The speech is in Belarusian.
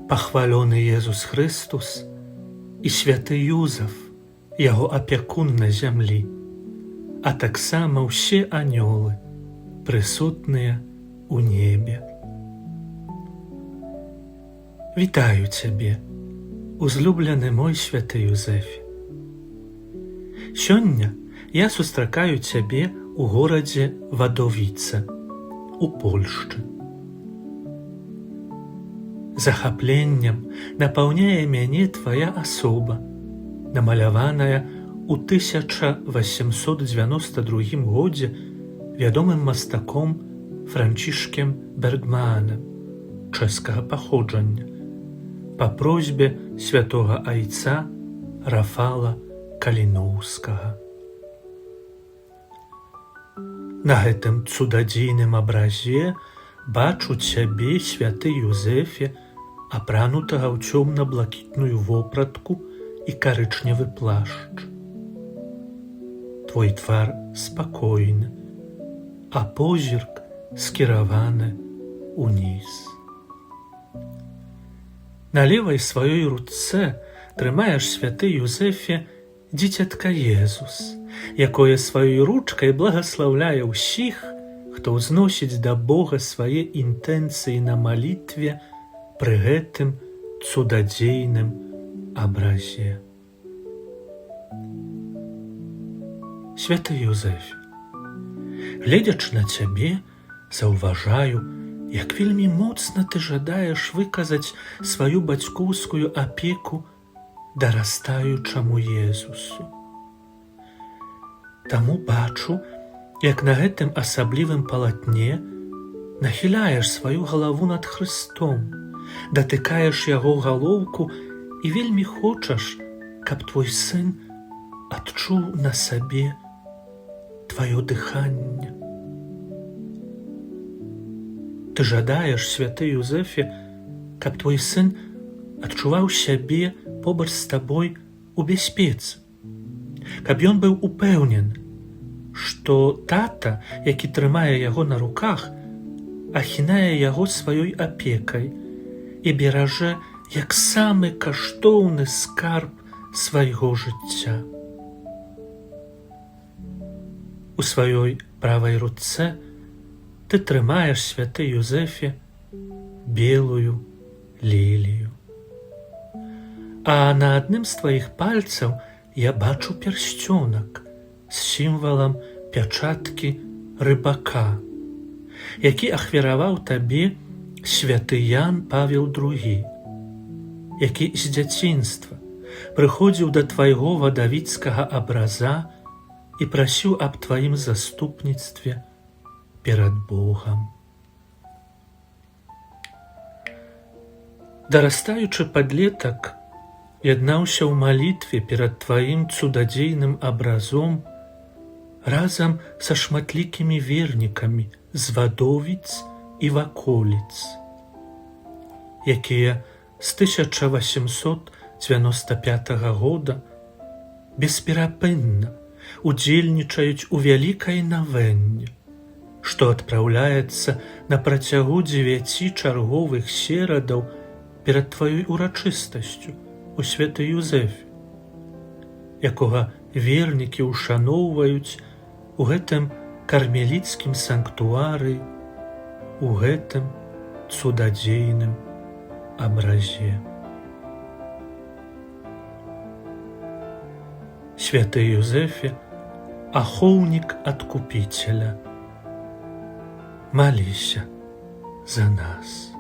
Пахвалёны Езус Христус і святы Юзаф, яго апякун на зямлі, а таксама ўсе анёлы, прысутныя ў небе. Вітаю цябе, узлюблены мой святы Юзэфе. Сёння я сустракаю цябе ў горадзе Вадовіца, у Польшчы. Захапленнем напаўняе мяне твая асоба, намаляваная ў 1892 годзе вядомым мастаком Францішкем Бергманам чэшскага паходжання па просьбе святога айца Рафала Каліноўскага. На гэтым цудадзейным абразе бачу цябе, святы Юзэфе, апранутага ў цёмна-блакітную вопратку і карычневы плашч. Твой твар спакойны, а позірк скіраваны ўніз. На левай сваёй руцэ трымаеш, святы Юзэфе, дзіцятка Езус, якое сваёй ручкай благаслаўляе ўсіх, хто ўзносіць да Бога свае інтэнцыі на малітве пры гэтым цудадзейным абразе. Святы Юзэфе, гледзячы на цябе, заўважаю, як вельмі моцна ты жадаеш выказаць сваю бацькоўскую апеку дарастаючаму Езусу. Таму бачу, як на гэтым асаблівым палатне нахіляеш сваю галаву над Хрыстом, датыкаеш яго галоўку і вельмі хочаш, каб твой сын адчуў на сабе тваё дыханне. Ты жадаеш, святы Юзэфе, каб твой сын адчуваў сябе побач з табой у бяспецы, каб ён быў упэўнены, што тата, які трымае яго на руках, ахінае яго сваёй апекай і беражэ як самы каштоўны скарб свайго жыцця. У сваёй правай руцэ ты трымаеш, святы Юзэфе, белую лілію. А на адным з тваіх пальцаў я бачу пярсцёнак з сімвалам пячаткі рыбака, які ахвяраваў табе святы Ян Павел II, які з дзяцінства прыходзіў да твайго вадавіцкага абраза і прасіў аб тваім заступніцтве перад Богам. Дарастаючы падлетак яднаўся ў малітве перад тваім цудадзейным абразом разам са шматлікімі вернікамі з Вадовіц і ваколіц, якія з 1895 года бесперапынна удзельнічаюць у вялікай навенне, што адпраўляецца на працягу 9 чарговых серадаў перад тваёй урачыстасцю у святы Юзэфе, якога вернікі ушаноўваюць у гэтым кармеліцкім санктуары, у гэтым цудадзейным абразе. Святы Юзэфе, ахоўнік адкупіцеля, маліся за нас.